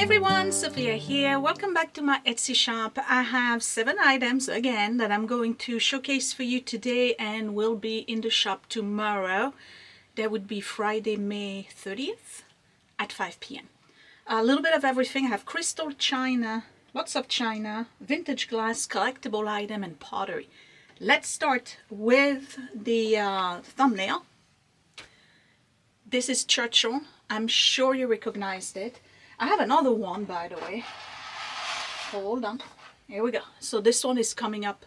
everyone, Sophia here. Welcome back to my Etsy shop. I have 7 items again that I'm going to showcase for you today and will be in the shop tomorrow. That would be Friday, May 30th at 5 p.m. A little bit of everything. I have crystal china, lots of china, vintage glass, collectible item, and pottery. Let's start with the thumbnail. This is Churchill. I'm sure you recognized it. I have another one, by the way. Hold on. Here we go. So this one is coming up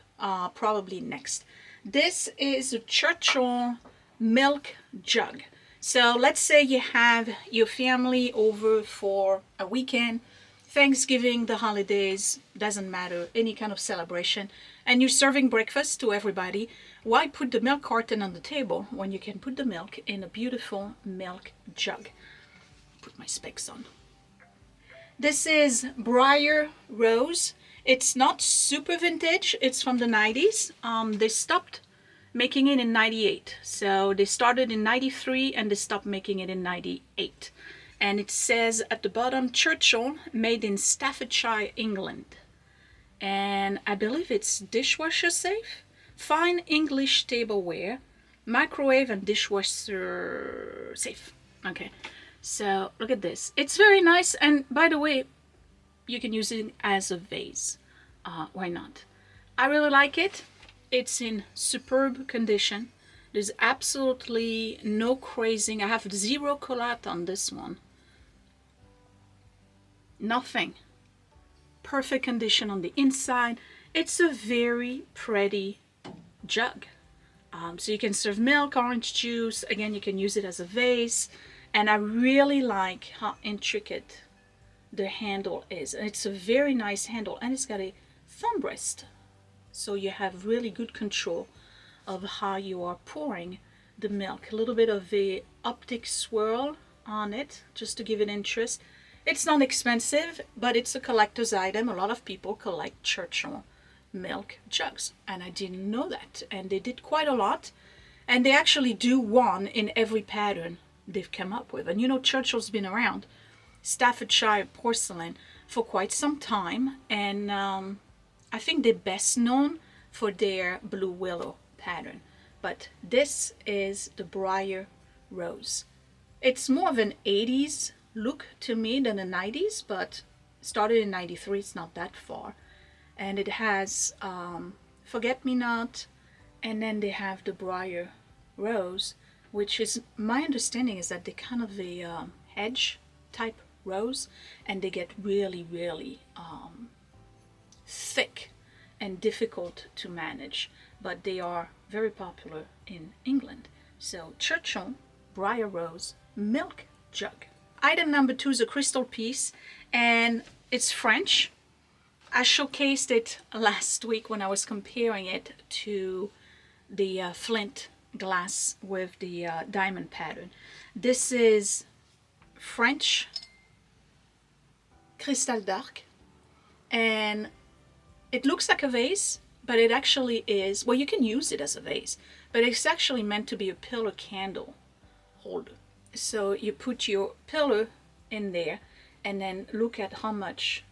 probably next. This is a Churchill milk jug. So let's say you have your family over for a weekend, Thanksgiving, the holidays, doesn't matter, any kind of celebration, and you're serving breakfast to everybody. Why put the milk carton on the table when you can put the milk in a beautiful milk jug? Put my specs on. This is Briar Rose. It's not super vintage. It's from the 90s. They stopped making it in 98. So they started in 93 and they stopped making it in 98. And it says at the bottom, Churchill, made in Staffordshire, England. And I believe it's dishwasher safe. Fine English tableware, microwave and dishwasher safe. Okay. So look at this. It's very nice, and by the way, you can use it as a vase. Why not? I really like it. It's in superb condition. There's absolutely no crazing. I have 0 collapse on this one. Nothing. Perfect condition on the inside. It's a very pretty jug. So you can serve milk, orange juice. Again, you can use it as a vase. And I really like how intricate the handle is. And it's a very nice handle. And it's got a thumb rest. So you have really good control of how you are pouring the milk. A little bit of a optic swirl on it, just to give it interest. It's not expensive, but it's a collector's item. A lot of people collect Churchill milk jugs. And I didn't know that. And they did quite a lot. And they actually do one in every pattern they've come up with. And you know, Churchill's been around, Staffordshire porcelain, for quite some time, and I think they're best known for their blue willow pattern. But this is the Briar Rose. It's more of an 80s look to me than a 90s, but started in 93. It's not that far. And it has forget-me-not, and then they have the Briar Rose, which is, my understanding is that they're kind of a hedge type rose, and they get really, really thick and difficult to manage, but they are very popular in England. So Churchill Briar Rose milk jug. Item number 2 is a crystal piece, and it's French. I showcased it last week when I was comparing it to the flint glass with the diamond pattern. This is French Cristal Dark, and it looks like a vase, but it actually is, well, you can use it as a vase, but it's actually meant to be a pillar candle holder. So you put your pillar in there and then look at how much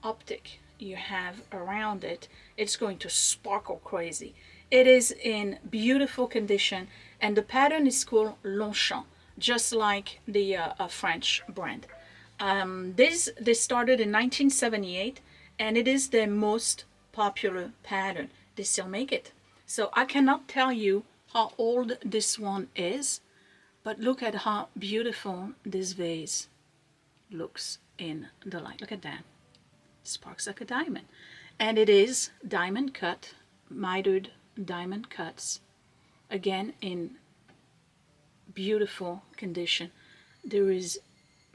optic you have around it. It's going to sparkle crazy. It is in beautiful condition, and the pattern is called Longchamp, just like the French brand. They started in 1978, and it is their most popular pattern. They still make it. So I cannot tell you how old this one is, but look at how beautiful this vase looks in the light. Look at that. It sparks like a diamond. And it is diamond cut, mitered diamond cuts, again in beautiful condition. There is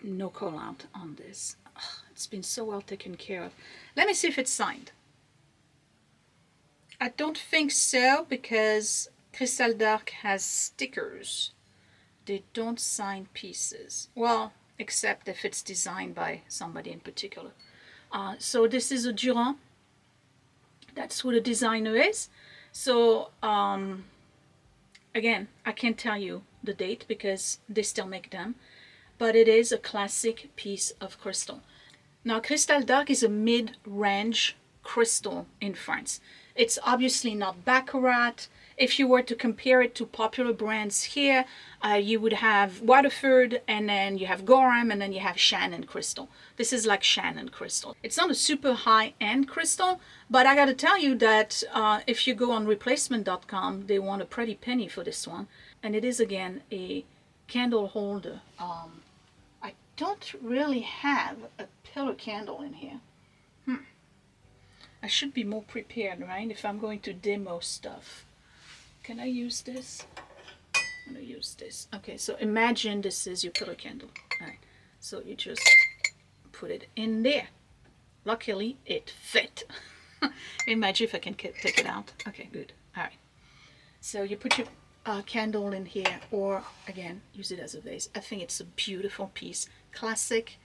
no call out on this. It's been so well taken care of. Let me see if it's signed. I don't think so, because Cristal Dark has stickers. They don't sign pieces, well, except if it's designed by somebody in particular. So this is a Durand. That's who the designer is. So again, I can't tell you the date because they still make them, but it is a classic piece of crystal. Now, Cristal Dark is a mid-range crystal in France. It's obviously not Baccarat. If you were to compare it to popular brands here, you would have Waterford, and then you have Gorham, and then you have Shannon Crystal. This is like Shannon Crystal. It's not a super high-end crystal, but I gotta tell you that if you go on replacement.com, they want a pretty penny for this one. And it is, again, a candle holder. I don't really have a pillar candle in here. I should be more prepared, right? If I'm going to demo stuff. Can I use this? I'm gonna use this. Okay, so imagine this is your pillar candle. All right, so you just put it in there. Luckily, it fit. Imagine if I can take it out. Okay, good. All right. So you put your candle in here, or again, use it as a vase. I think it's a beautiful piece. Classic.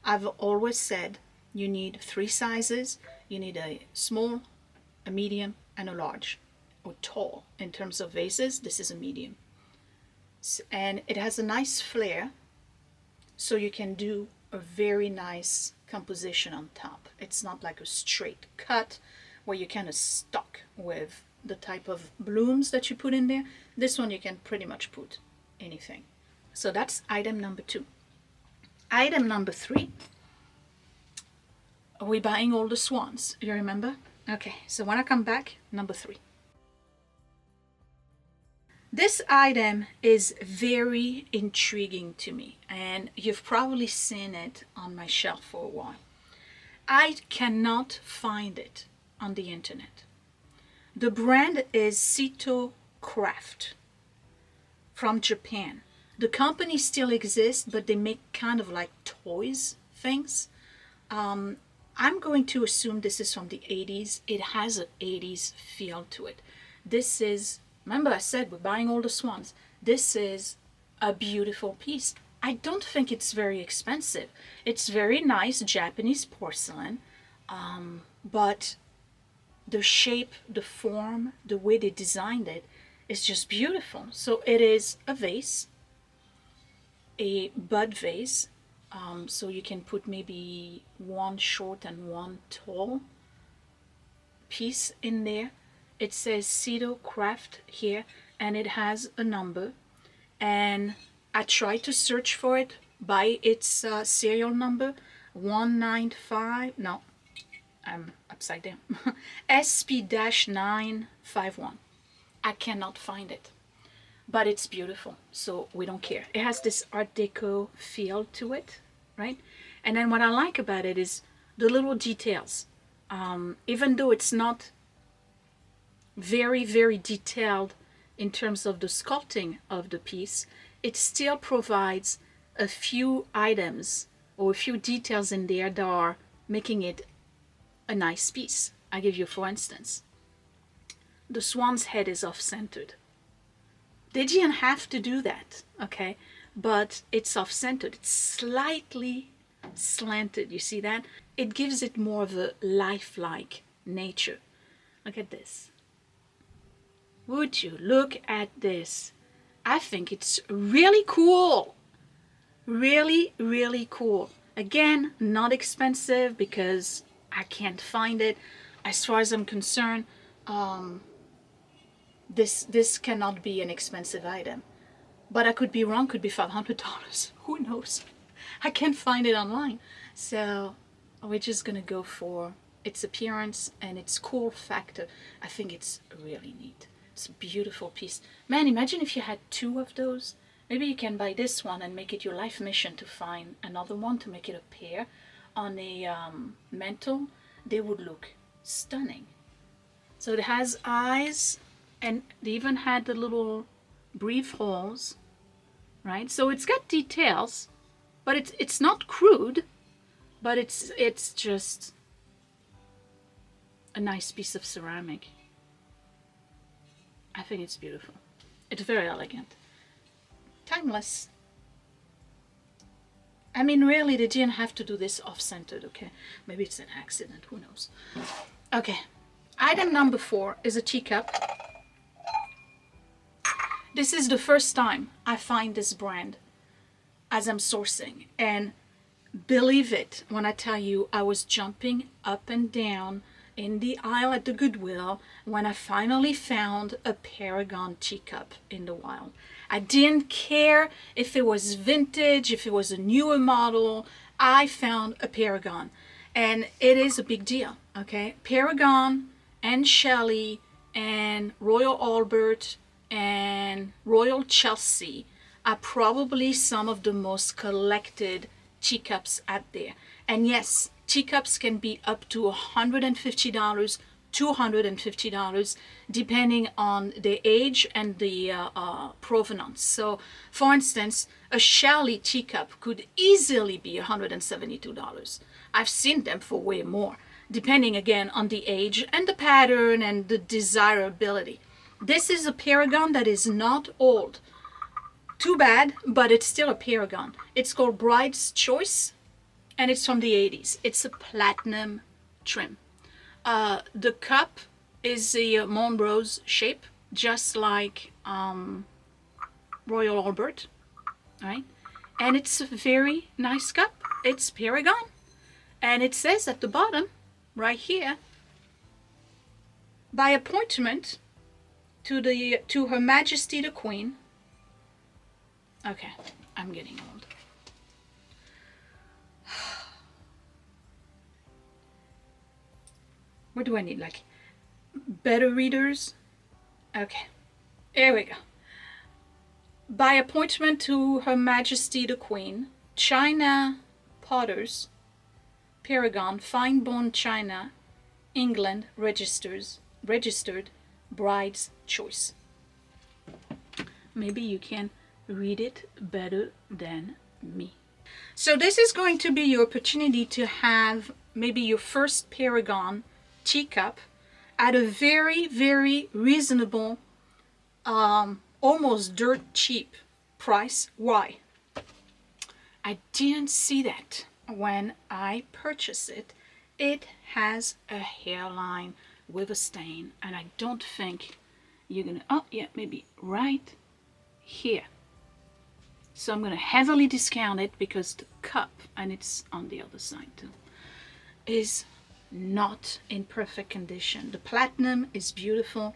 I've always said you need 3 sizes. You need a small, a medium, and a large, or tall. In terms of vases, this is a medium. And it has a nice flare, so you can do a very nice composition on top. It's not like a straight cut where you're kind of stuck with the type of blooms that you put in there. This one you can pretty much put anything. So that's item number 2. Item number 3. Are we buying all the swans? You remember? Okay, so when I come back, number 3. This item is very intriguing to me, and you've probably seen it on my shelf for a while. I cannot find it on the internet. The brand is Sito Craft from Japan. The company still exists, but they make kind of like toys things. I'm going to assume this is from the 80s. It has an 80s feel to it. This is, remember I said we're buying all the swans. This is a beautiful piece. I don't think it's very expensive. It's very nice Japanese porcelain, but the shape, the form, the way they designed it is just beautiful. So it is a vase, a bud vase. So you can put maybe one short and one tall piece in there. It says Sito Craft here, and it has a number. And I tried to search for it by its serial number, 195, no, I'm upside down, SP-951. I cannot find it, but it's beautiful, so we don't care. It has this Art Deco feel to it, right? And then what I like about it is the little details. Even though it's not very, very detailed in terms of the sculpting of the piece, it still provides a few items or a few details in there that are making it a nice piece. I give you, for instance, the swan's head is off-centered. They didn't have to do that, okay? But it's off-centered. It's slightly slanted. You see that? It gives it more of a lifelike nature. Look at this. Would you look at this? I think it's really cool. Really, really cool. Again, not expensive because I can't find it. As far as I'm concerned, this cannot be an expensive item. But I could be wrong, could be $500. Who knows? I can't find it online. So we're just gonna go for its appearance and its cool factor. I think it's really neat. It's a beautiful piece. Man, imagine if you had 2 of those. Maybe you can buy this one and make it your life mission to find another one to make it a pair on a mantle. They would look stunning. So it has eyes, and they even had the little brief holes, right? So it's got details, but it's not crude, but it's just a nice piece of ceramic. I think it's beautiful. It's very elegant. Timeless. I mean, really, they didn't have to do this off-centered, okay? Maybe it's an accident, who knows? Okay, item number 4 is a teacup. This is the first time I find this brand as I'm sourcing, and believe it when I tell you I was jumping up and down in the aisle at the Goodwill when I finally found a Paragon teacup in the wild. I didn't care if it was vintage, if it was a newer model. I found a Paragon, and it is a big deal, okay? Paragon and Shelley and Royal Albert and Royal Chelsea are probably some of the most collected teacups out there. And yes, teacups can be up to $150, $250, depending on the age and the provenance. So, for instance, a Shelley teacup could easily be $172. I've seen them for way more, depending again on the age and the pattern and the desirability. This is a Paragon that is not old. Too bad, but it's still a Paragon. It's called Bride's Choice, and it's from the 80s. It's a platinum trim. The cup is a Monrose shape, just like Royal Albert, right? And it's a very nice cup. It's Paragon, and it says at the bottom, right here, by appointment to Her Majesty the Queen. Okay, I'm getting old. What do I need? Like better readers? Okay, here we go. By appointment to Her Majesty the Queen, China Potters, Paragon, fine bone china, England, registered Bride's Choice. Maybe you can read it better than me. So this is going to be your opportunity to have maybe your first Paragon teacup at a very, very reasonable, almost dirt cheap price. Why? I didn't see that when I purchased it. It has a hairline with a stain, and I don't think you're gonna, oh yeah, maybe right here. So I'm going to heavily discount it because the cup, and it's on the other side too, is not in perfect condition. The platinum is beautiful.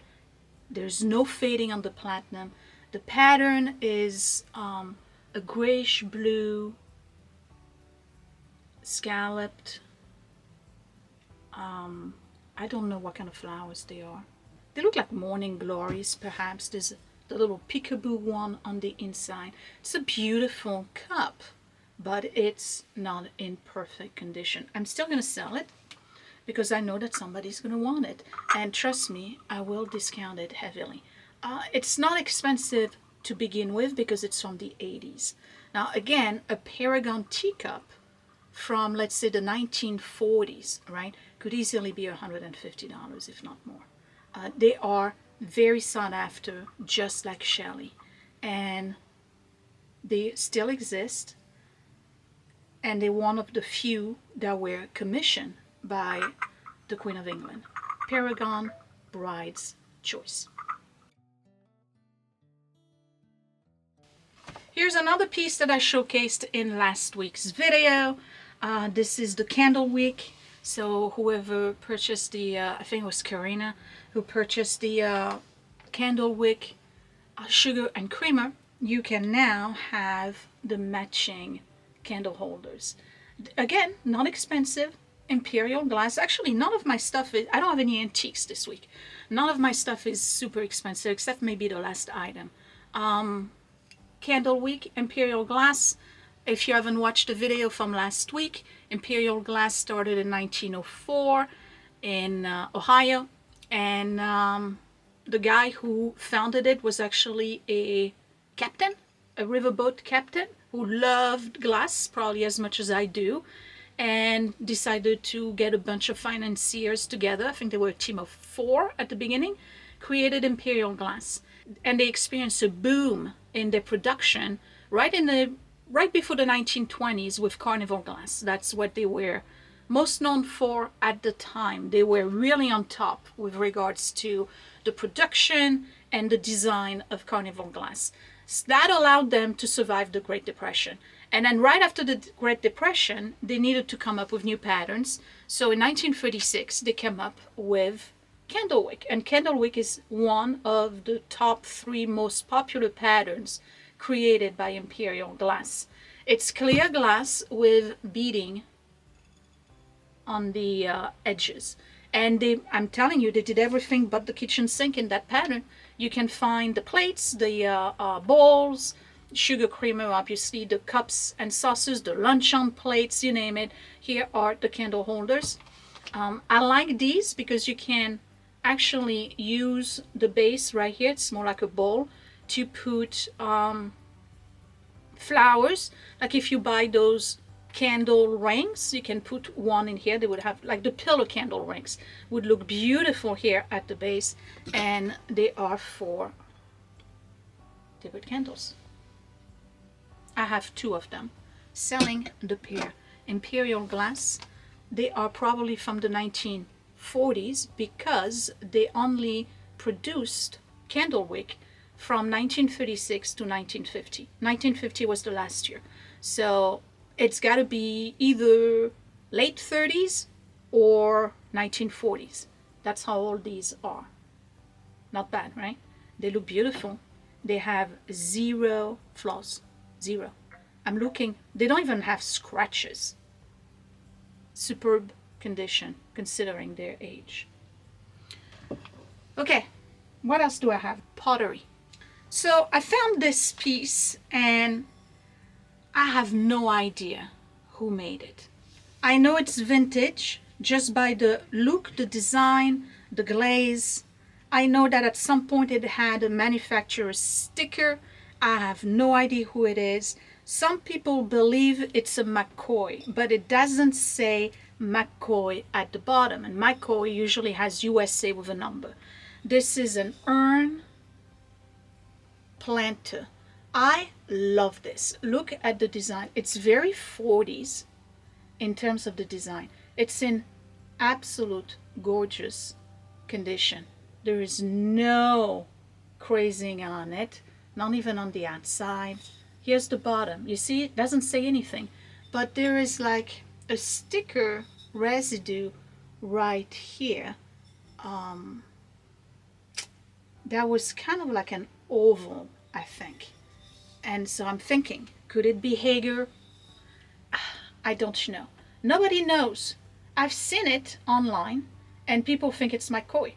There's no fading on the platinum. The pattern is a grayish blue, scalloped. I don't know what kind of flowers they are. They look like morning glories, perhaps. There's the little peekaboo one on the inside. It's a beautiful cup, but it's not in perfect condition. I'm still going to sell it because I know that somebody's going to want it. And trust me, I will discount it heavily. It's not expensive to begin with because it's from the 80s. Now again, a Paragon teacup from, let's say, the 1940s, right, could easily be $150, if not more. They are very sought after, just like Shelley, and they still exist, and they're one of the few that were commissioned by the Queen of England. Paragon, Bride's Choice. Here's another piece that I showcased in last week's video. This is the candle wick. So whoever purchased the, I think it was Karina, who purchased the candle wick, sugar and creamer, you can now have the matching candle holders. Again, not expensive, Imperial glass. Actually, none of my stuff is, I don't have any antiques this week. None of my stuff is super expensive, except maybe the last item. Candle wick, Imperial glass. If you haven't watched the video from last week, Imperial glass started in 1904 in Ohio, and the guy who founded it was actually a captain, a riverboat captain who loved glass probably as much as I do, and decided to get a bunch of financiers together. I think they were a team of 4 at the beginning, created Imperial glass, and they experienced a boom in their production right before the 1920s with Carnival glass. That's what they were most known for at the time. They were really on top with regards to the production and the design of Carnival glass. So that allowed them to survive the Great Depression. And then right after the Great Depression, they needed to come up with new patterns. So in 1936, they came up with candlewick. And candlewick is one of the top 3 most popular patterns created by Imperial glass. It's clear glass with beading on the edges. And I'm telling you, they did everything but the kitchen sink in that pattern. You can find the plates, the bowls, sugar creamer, obviously, the cups and saucers, the luncheon plates, you name it. Here are the candle holders. I like these because you can actually use the base right here. It's more like a bowl to put flowers. Like if you buy those candle rings, you can put one in here. They would have like the pillow candle rings would look beautiful here at the base, and they are for different candles. I have 2 of them selling the pair. Imperial glass. They are probably from the 1940s because they only produced candlewick from 1936 to 1950. 1950 was the last year. So it's got to be either late 30s or 1940s. That's how old these are. Not bad, right? They look beautiful. They have 0 flaws. 0. I'm looking. They don't even have scratches. Superb condition considering their age. Okay, what else do I have? Pottery. So I found this piece and I have no idea who made it. I know it's vintage just by the look, the design, the glaze. I know that at some point it had a manufacturer's sticker. I have no idea who it is. Some people believe it's a McCoy, but it doesn't say McCoy at the bottom. And McCoy usually has USA with a number. This is an urn planter. I love this. Look at the design. It's very 40s in terms of the design. It's in absolute gorgeous condition. There is no crazing on it, not even on the outside. Here's the bottom. You see, it doesn't say anything, but there is like a sticker residue right here. That was kind of like an oval, I think. And so I'm thinking, could it be Hager? I don't know. Nobody knows. I've seen it online and people think it's McCoy.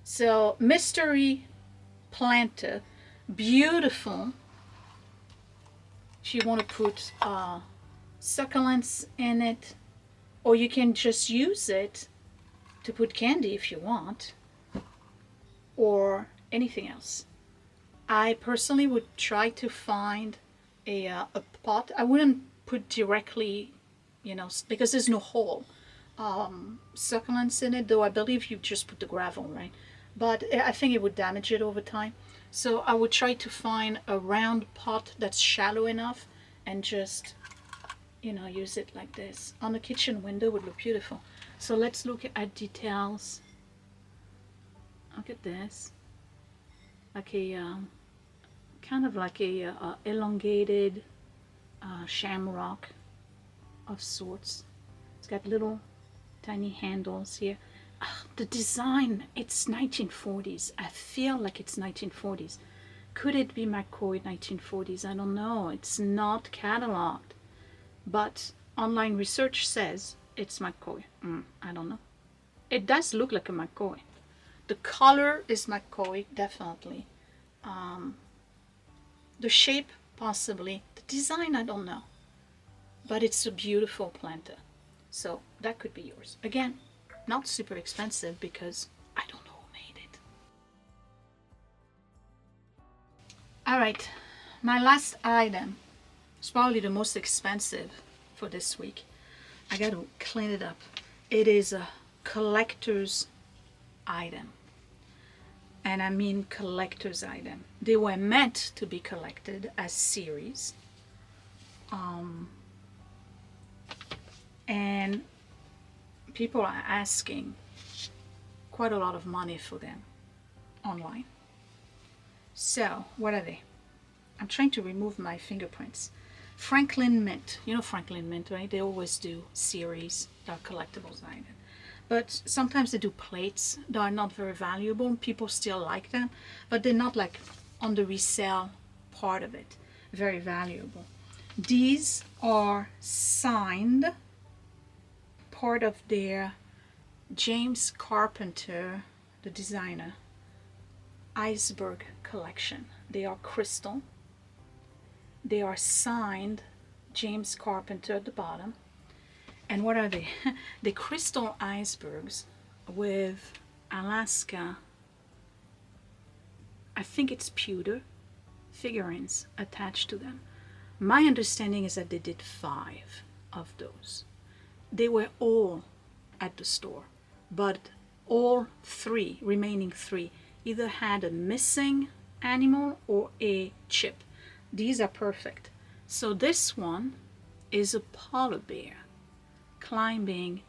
So mystery planter, beautiful. If you want to put succulents in it, or you can just use it to put candy if you want, or anything else. I personally would try to find a pot. I wouldn't put directly, because there's no hole. Succulents in it, though I believe you just put the gravel, right? But I think it would damage it over time. So I would try to find a round pot that's shallow enough and just, use it like this. On the kitchen window would look beautiful. So let's look at details. Look at this. Like a, kind of like a elongated shamrock of sorts. It's got little tiny handles here. The design, it's 1940s. I feel like it's 1940s. Could it be McCoy 1940s? I don't know. It's not cataloged. But online research says it's McCoy. I don't know. It does look like a McCoy. The color is McCoy, definitely. The shape, possibly. The design, I don't know. But it's a beautiful planter. So that could be yours. Again, not super expensive because I don't know who made it. Alright, my last item is probably the most expensive for this week. I got to clean it up. It is a collector's item. And I mean collector's item. They were meant to be collected as series. And people are asking quite a lot of money for them online. So, what are they? I'm trying to remove my fingerprints. Franklin Mint. You know Franklin Mint, right? They always do series that are collectibles item. But sometimes they do plates that are not very valuable and people still like them, but they're not like on the resale part of it very valuable. These are signed, part of their James Carpenter, the designer, iceberg collection. They are crystal. They are signed James Carpenter at the bottom. And what are they? The crystal icebergs with Alaska, I think it's pewter, figurines attached to them. My understanding is that they did 5 of those. They were all at the store, but all 3, remaining 3, either had a missing animal or a chip. These are perfect. So this one is a polar bear climbing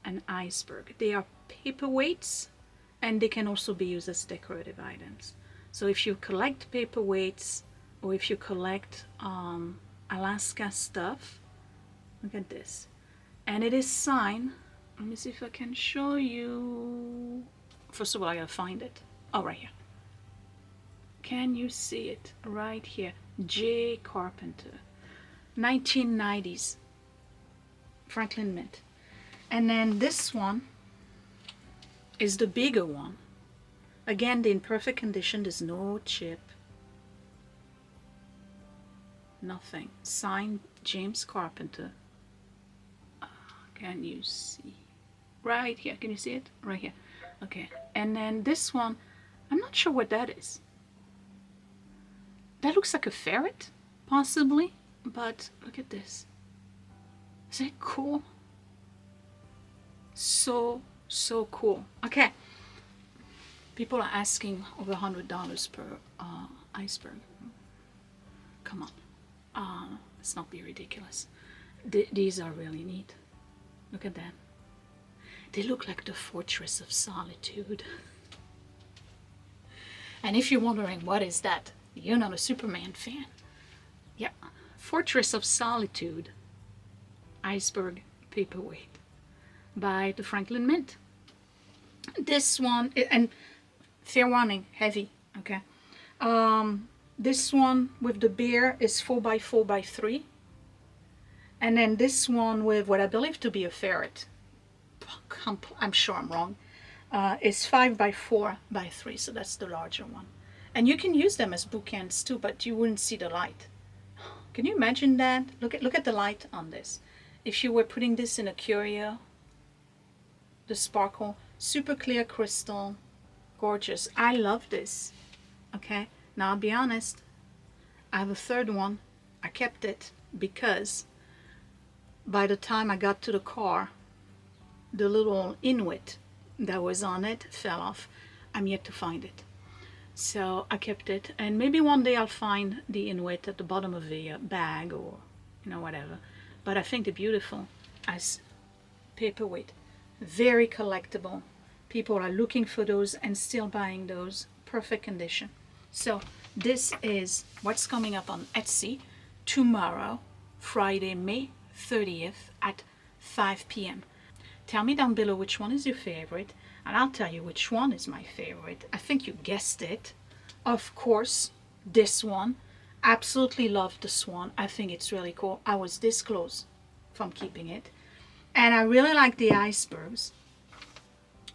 an iceberg. They are paperweights and they can also be used as decorative items. So if you collect paperweights or if you collect Alaska stuff, look at this. And it is signed. Let me see if I can show you. First of all, I gotta find it. Oh, right here. Can you see it? Right here. J. Carpenter. 1990s. Franklin Mint. And then this one is the bigger one. Again, they're in perfect condition. There's no chip. Nothing. Signed James Carpenter. Can you see? Right here. Can you see it? Right here. Okay. And then this one, I'm not sure what that is. That looks like a ferret, possibly. But look at this. Is that cool? So cool. Okay. People are asking over $100 per iceberg. Come on. Let's not be ridiculous. These are really neat. Look at that. They look like the Fortress of Solitude. And if you're wondering what is that, you're not a Superman fan. Yeah. Fortress of Solitude iceberg paperweight by the Franklin Mint. This one, and fair warning, heavy, okay. This one with the bear is 4x4x3. And then this one with what I believe to be a ferret, I'm sure I'm wrong, is 5x4x3, so that's the larger one. And you can use them as bookends too, but you wouldn't see the light. Can you imagine that? Look at the light on this. If you were putting this in a curio, the sparkle, super clear crystal, gorgeous. I love this. Okay, now I'll be honest, I have a third one. I kept it because by the time I got to the car, the little Inuit that was on it fell off. I'm yet to find it. So I kept it, and maybe one day I'll find the Inuit at the bottom of the bag or, whatever. But I think they're beautiful as paperweight. Very collectible. People are looking for those and still buying those. Perfect condition. So this is what's coming up on Etsy tomorrow, Friday, May 30th at 5 p.m. Tell me down below which one is your favorite, and I'll tell you which one is my favorite. I think you guessed it. Of course, this one. Absolutely love the swan. I think it's really cool. I was this close from keeping it. And I really like the icebergs.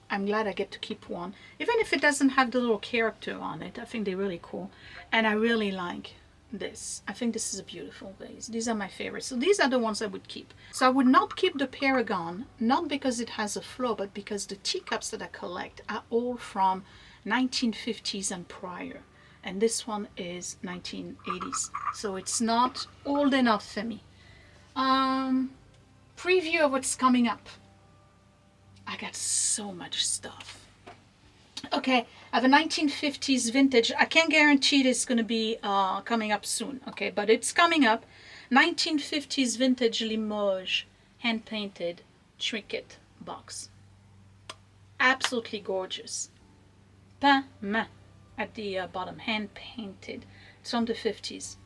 I'm glad I get to keep one. Even if it doesn't have the little character on it, I think they're really cool. And I really like this. I think this is a beautiful vase. These are my favorites. So these are the ones I would keep. So I would not keep the Paragon, not because it has a flow, but because the teacups that I collect are all from 1950s and prior. And this one is 1980s. So it's not old enough for me. Preview of what's coming up. I got so much stuff. Okay, I have a 1950s vintage. I can't guarantee it's going to be coming up soon, okay, but it's coming up. 1950s vintage Limoges hand-painted trinket box. Absolutely gorgeous. Peint main at the bottom, hand-painted. It's from the 50s.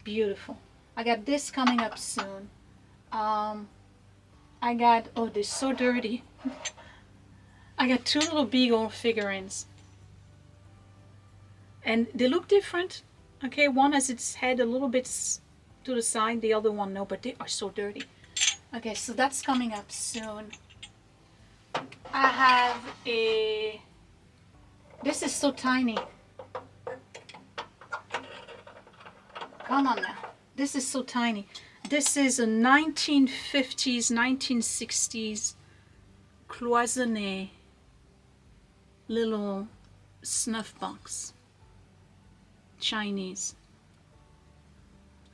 Beautiful. I got this coming up soon. I got, oh, they're so dirty. I got two little beagle figurines. And they look different. Okay, one has its head a little bit to the side, the other one no, but they are so dirty. Okay, so that's coming up soon. I have a, this is so tiny. Come on now. This is so tiny. This is a 1950s, 1960s cloisonné little snuff box. Chinese.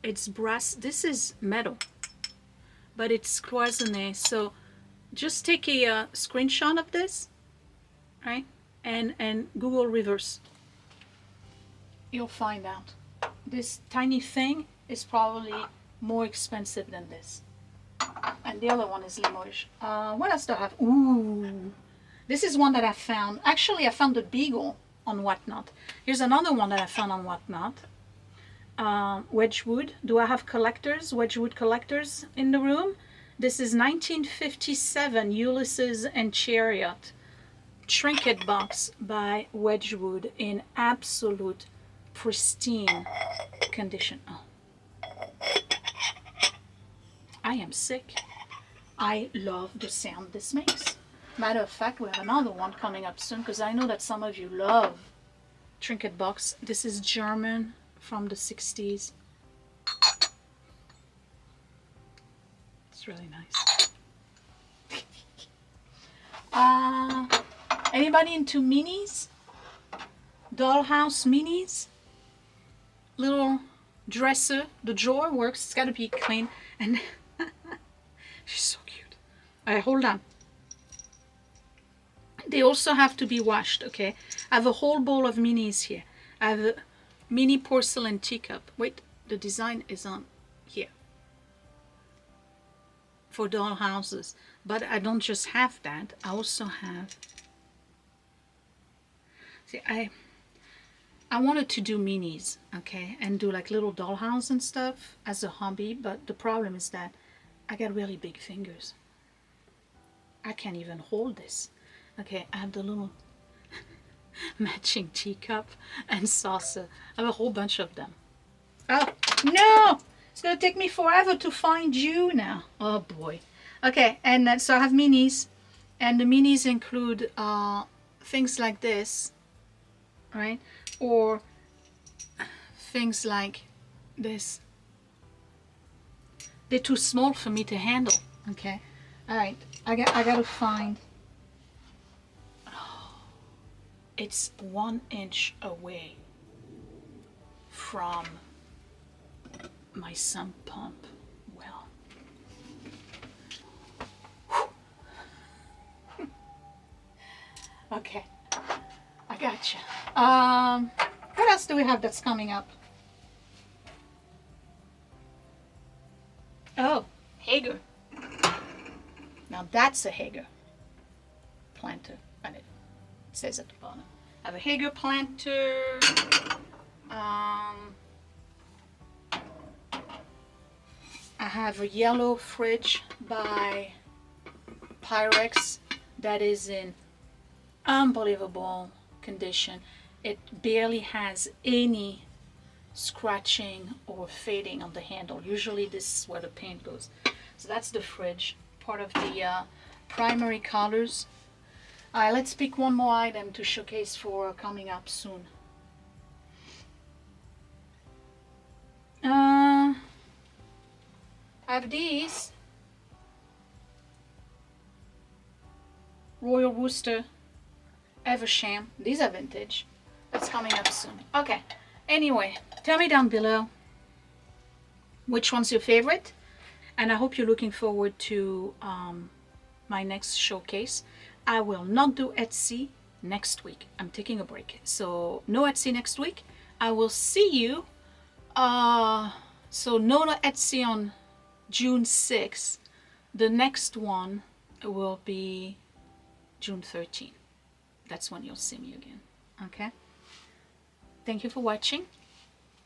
It's brass. This is metal, but it's cloisonné. So just take a screenshot of this, right? And Google reverse. You'll find out. This tiny thing is probably more expensive than this. And the other one is Limoges. What else do I have? Ooh, this is one that I found. Actually, I found the beagle on Whatnot. Here's another one that I found on Whatnot. Wedgwood. Do I have collectors, Wedgwood collectors in the room? This is 1957 Ulysses and Chariot trinket box by Wedgwood in absolute pristine condition. Oh. I am sick. I love the sound this makes. Matter of fact, we have another one coming up soon because I know that some of you love trinket box. This is German from the 60s. It's really nice. Anybody into minis? Dollhouse minis? Little dresser. The drawer works. It's got to be clean. And she's so cute. All right, hold on. They also have to be washed, okay? I have a whole bowl of minis here. I have a mini porcelain teacup. Wait, the design is on here. For doll houses. But I don't just have that. I also have... See, I wanted to do minis, okay? And do like little dollhouse and stuff as a hobby. But the problem is that I got really big fingers. I can't even hold this. Okay, I have the little matching teacup and saucer. I have a whole bunch of them. Oh, no! It's going to take me forever to find you now. Oh, boy. Okay, and then, so I have minis. And the minis include things like this, right? Or things like this. They're too small for me to handle, okay? All right, I got to find... It's 1 inch away from my sump pump well. Okay, I gotcha. What else do we have that's coming up? Oh, Hager. Now that's a Hager planter. And it says at the bottom. I have a Hager planter. I have a yellow fridge by Pyrex that is in unbelievable condition. It barely has any scratching or fading on the handle. Usually this is where the paint goes. So that's the fridge, part of the primary colors. Let's pick one more item to showcase for coming up soon. I have these. Royal Worcester Eversham. These are vintage. That's coming up soon. Okay. Anyway, tell me down below which one's your favorite. And I hope you're looking forward to my next showcase. I will not do Etsy next week. I'm taking a break. So no Etsy next week. I will see you. So no Etsy on June 6th. The next one will be June 13th. That's when you'll see me again. Okay? Thank you for watching.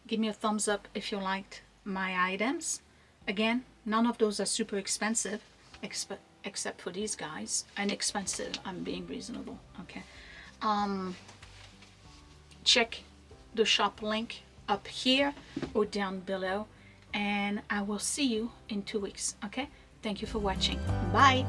Give me a thumbs up if you liked my items. Again, none of those are super expensive, except for these guys. Inexpensive, I'm being reasonable, okay? Check the shop link up here or down below, and I will see you in 2 weeks, okay? Thank you for watching. Bye.